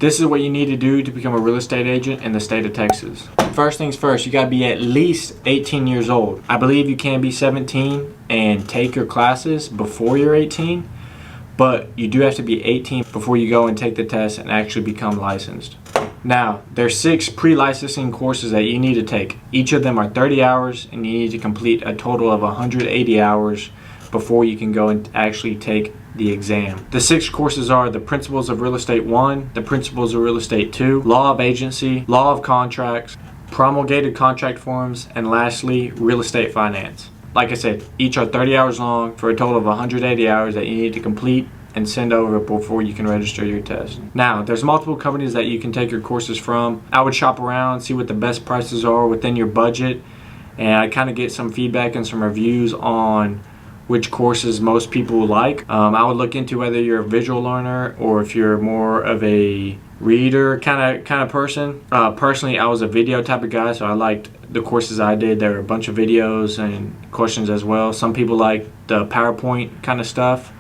This is what you need to do to become a real estate agent in the state of Texas. First things first, you gotta be at least 18 years old. I believe you can be 17 and take your classes before you're 18, but you do have to be 18 before you go and take the test and actually become licensed. Now, there's 6 pre-licensing courses that you need to take. Each of them are 30 hours, and you need to complete a total of 180 hours before you can go and actually take the exam. The 6 courses are the Principles of Real Estate 1, the Principles of Real Estate 2, Law of Agency, Law of Contracts, Promulgated Contract Forms, and lastly, Real Estate Finance. Like I said, each are 30 hours long for a total of 180 hours that you need to complete and send over before you can register your test. Now, there's multiple companies that you can take your courses from. I would shop around, see what the best prices are within your budget, and I kind of get some feedback and some reviews on which courses most people like. I would look into whether you're a visual learner or if you're more of a reader kind of person. Personally, I was a video type of guy, so I liked the courses I did. There were a bunch of videos and questions as well. Some people like the PowerPoint kind of stuff,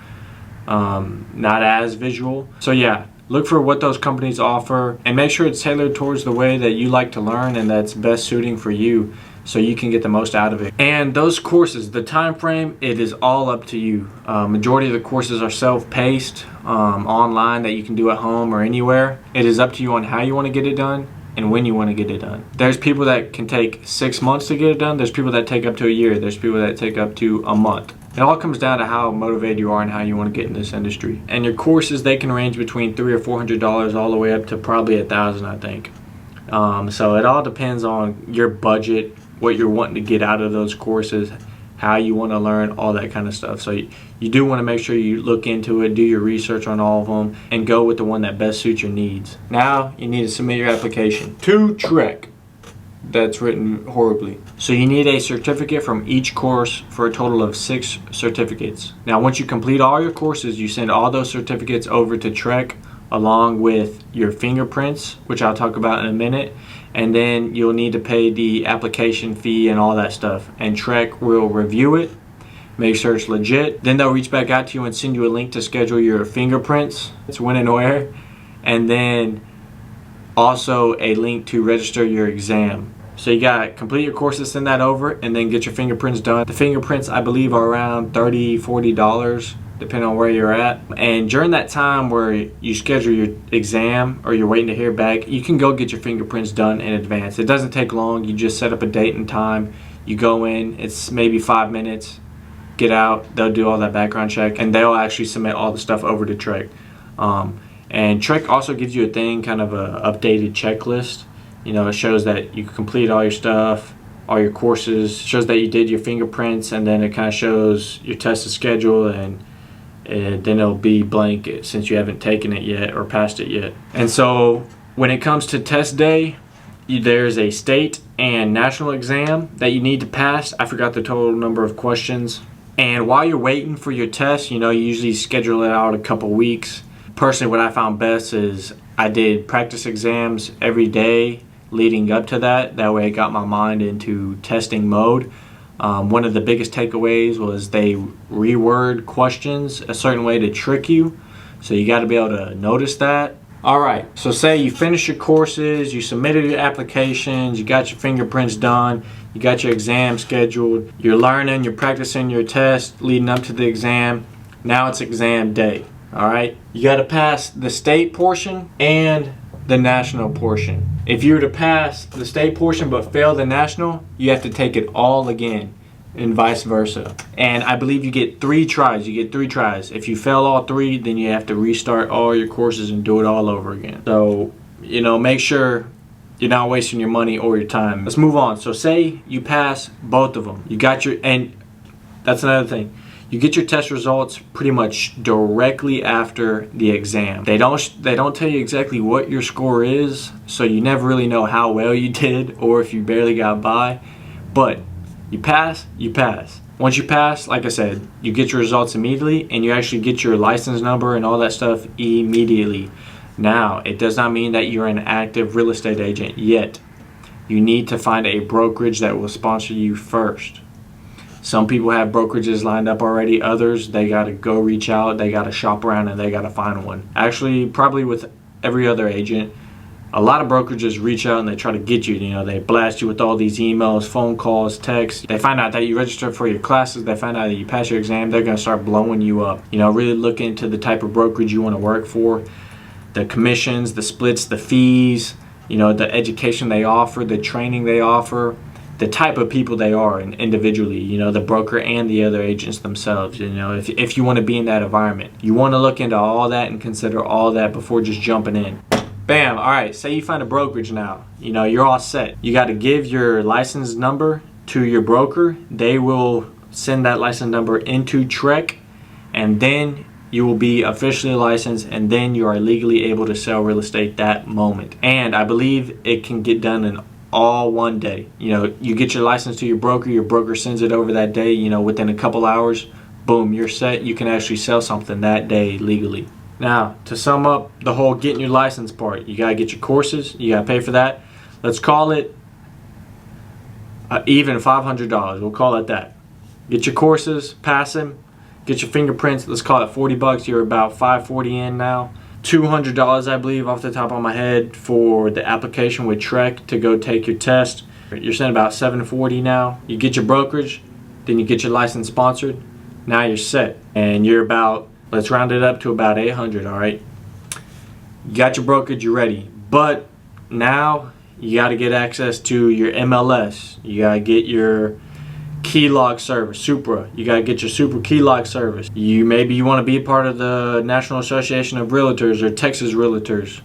not as visual. So yeah, look for what those companies offer and make sure it's tailored towards the way that you like to learn and that's best suiting for you, so you can get the most out of it. And those courses, the time frame, it is all up to you. Majority of the courses are self-paced, online, that you can do at home or anywhere. It is up to you on how you want to get it done and when you want to get it done. There's people that can take 6 months to get it done. There's people that take up to a year. There's people that take up to a month. It all comes down to how motivated you are and how you want to get in this industry. And your courses, they can range between $300 or $400 all the way up to probably $1,000, I think. So it all depends on your budget, what you're wanting to get out of those courses, how you want to learn, all that kind of stuff. So you do want to make sure you look into it, do your research on all of them, and go with the one that best suits your needs. Now you need to submit your application to TREC. That's written horribly. So you need a certificate from each course for a total of 6 certificates. Now once you complete all your courses, you send all those certificates over to TREC along with your fingerprints, which I'll talk about in a minute, and then you'll need to pay the application fee and all that stuff. And TREC will review it, make sure it's legit. Then they'll reach back out to you and send you a link to schedule your fingerprints. It's when and where. And then also a link to register your exam. So you gotta complete your courses, send that over, and then get your fingerprints done. The fingerprints, I believe, are around $30, $40, depending on where you're at. And during that time where you schedule your exam or you're waiting to hear back, you can go get your fingerprints done in advance. It doesn't take long. You just set up a date and time. You go in, it's maybe 5 minutes, get out, they'll do all that background check, and they'll actually submit all the stuff over to TREC. And TREC also gives you a thing, kind of a updated checklist. You know, it shows that you complete all your stuff, all your courses, shows that you did your fingerprints, and then it kind of shows your test is scheduled, and then it'll be blank since you haven't taken it yet or passed it yet. And so when it comes to test day, there's a state and national exam that you need to pass. I forgot the total number of questions. And while you're waiting for your test, you know, you usually schedule it out a couple weeks. Personally, what I found best is I did practice exams every day leading up to that. That way I got my mind into testing mode. One of the biggest takeaways was they reword questions a certain way to trick you. So you got to be able to notice that. Alright, so say you finished your courses, you submitted your applications, you got your fingerprints done, you got your exam scheduled, you're learning, you're practicing your test leading up to the exam. Now it's exam day. Alright, you got to pass the state portion and the national portion. If you were to pass the state portion but fail the national, you have to take it all again, and vice versa. And I believe you get 3 tries. You get 3 tries. If you fail all 3, then you have to restart all your courses and do it all over again. So, you know, make sure you're not wasting your money or your time. Let's move on. So say you pass both of them. You got your, and that's another thing. You get your test results pretty much directly after the exam. They don't tell you exactly what your score is, so you never really know how well you did or if you barely got by. But you pass, you pass. Once you pass, like I said, you get your results immediately and you actually get your license number and all that stuff immediately. Now, it does not mean that you're an active real estate agent yet. You need to find a brokerage that will sponsor you first. Some people have brokerages lined up already. Others, they got to go reach out, they got to shop around, and they got to find one. Actually, probably with every other agent, a lot of brokerages reach out and they try to get you. You know, they blast you with all these emails, phone calls, texts. They find out that you registered for your classes. They find out that you passed your exam. They're going to start blowing you up. You know, really look into the type of brokerage you want to work for, the commissions, the splits, the fees, you know, the education they offer, the training they offer, the type of people they are and individually, you know, the broker and the other agents themselves. You know, if you want to be in that environment, you want to look into all that and consider all that before just jumping in. Bam. All right, say you find a brokerage now. You know, you're all set. You got to give your license number to your broker. They will send that license number into TREC, and then you will be officially licensed, and then you are legally able to sell real estate that moment. And I believe it can get done in all one day. You know, you get your license to your broker sends it over that day. You know, within a couple hours, boom, you're set. You can actually sell something that day legally. Now, to sum up the whole getting your license part, you gotta get your courses, you gotta pay for that. Let's call it even $500, we'll call it that. Get your courses, pass them, get your fingerprints, let's call it 40 bucks, you're about $540 in now. $200, I believe, off the top of my head for the application with TREC to go take your test. You're sitting about $740 now. You get your brokerage, then you get your license sponsored, now you're set. And you're about, let's round it up to about 800, all right? You got your brokerage, you're ready. But now you got to get access to your MLS. You got to get your key lock service, Supra. You got to get your Supra key lock service. Maybe you want to be a part of the National Association of Realtors or Texas Realtors.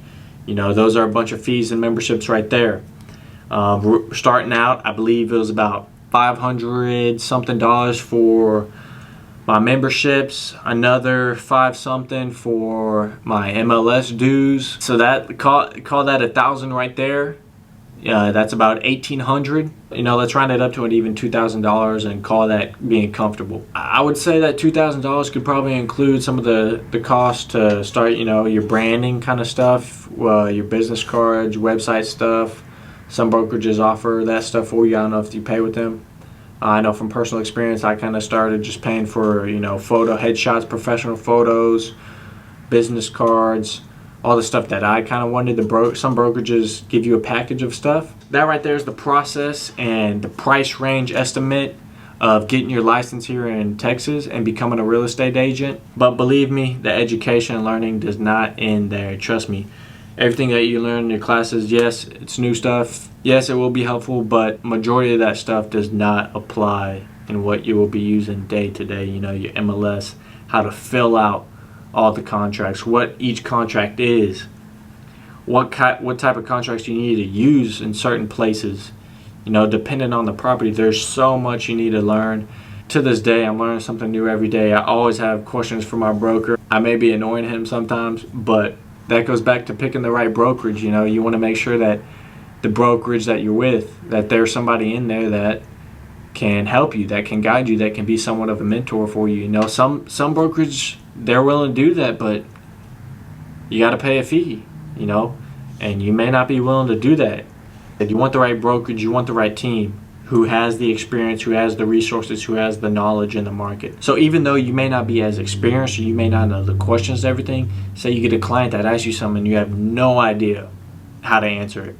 You know, those are a bunch of fees and memberships right there. Starting out, I believe it was about $500 something for my memberships, another $5 something for my MLS dues. So that call that 1,000 right there. That's about $1,800. You know, let's round it up to an even $2,000 and call that being comfortable. I would say that $2,000 could probably include some of the cost to start, you know, your branding kind of stuff, your business cards, website stuff. Some brokerages offer that stuff for you. I don't know if you pay with them. I know from personal experience, I kind of started just paying for, you know, photo headshots, professional photos, business cards, all the stuff that I kind of wanted. Some brokerages give you a package of stuff. That right there is the process and the price range estimate of getting your license here in Texas and becoming a real estate agent. But believe me, the education and learning does not end there. Trust me. Everything that you learn in your classes, yes, it's new stuff. Yes, it will be helpful, but majority of that stuff does not apply in what you will be using day to day. You know, your MLS, how to fill out all the contracts, what each contract is, what type of contracts you need to use in certain places. You know, depending on the property, there's so much you need to learn. To this day, I'm learning something new every day. I always have questions for my broker. I may be annoying him sometimes, but that goes back to picking the right brokerage. You know, you want to make sure that the brokerage that you're with, that there's somebody in there that can help you, that can guide you, that can be somewhat of a mentor for you. You know, some brokerage, they're willing to do that, but you got to pay a fee, you know, and you may not be willing to do that. If you want the right brokerage, you want the right team who has the experience, who has the resources, who has the knowledge in the market. So even though you may not be as experienced or you may not know the questions to everything, say you get a client that asks you something and you have no idea how to answer it.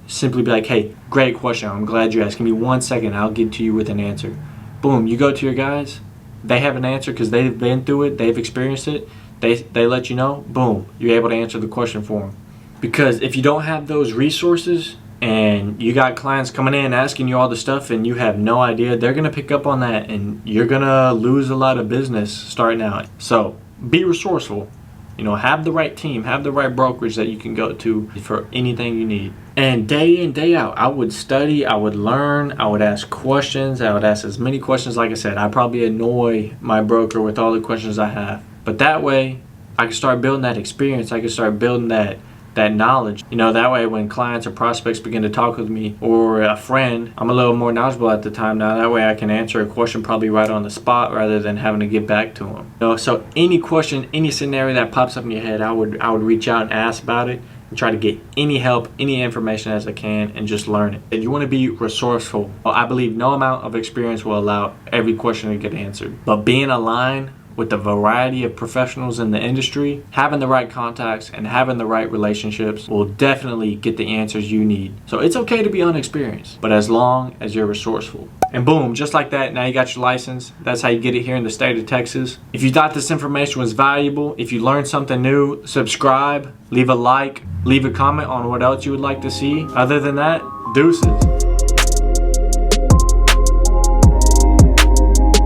Simply be like, hey, great question. I'm glad you asked. Give me 1 second. I'll get to you with an answer. Boom. You go to your guys. They have an answer because they've been through it. They've experienced it. They let you know. Boom. You're able to answer the question for them. Because if you don't have those resources and you got clients coming in asking you all the stuff and you have no idea, they're going to pick up on that and you're going to lose a lot of business starting out. So be resourceful. You know, have the right team, have the right brokerage that you can go to for anything you need. And day in, day out, I would study, I would learn, I would ask questions, I would ask as many questions. Like I said, I probably annoy my broker with all the questions I have. But that way, I can start building that experience. I can start building that knowledge. You know, that way when clients or prospects begin to talk with me or a friend, I'm a little more knowledgeable at the time now. That way I can answer a question probably right on the spot rather than having to get back to them. You know, so any question, any scenario that pops up in your head, I would reach out and ask about it and try to get any help, any information as I can and just learn it. And you want to be resourceful. Well, I believe no amount of experience will allow every question to get answered. But being aligned with the variety of professionals in the industry, having the right contacts and having the right relationships will definitely get the answers you need. So it's okay to be unexperienced, but as long as you're resourceful. And boom, just like that, now you got your license. That's how you get it here in the state of Texas. If you thought this information was valuable, if you learned something new, subscribe, leave a like, leave a comment on what else you would like to see. Other than that, deuces.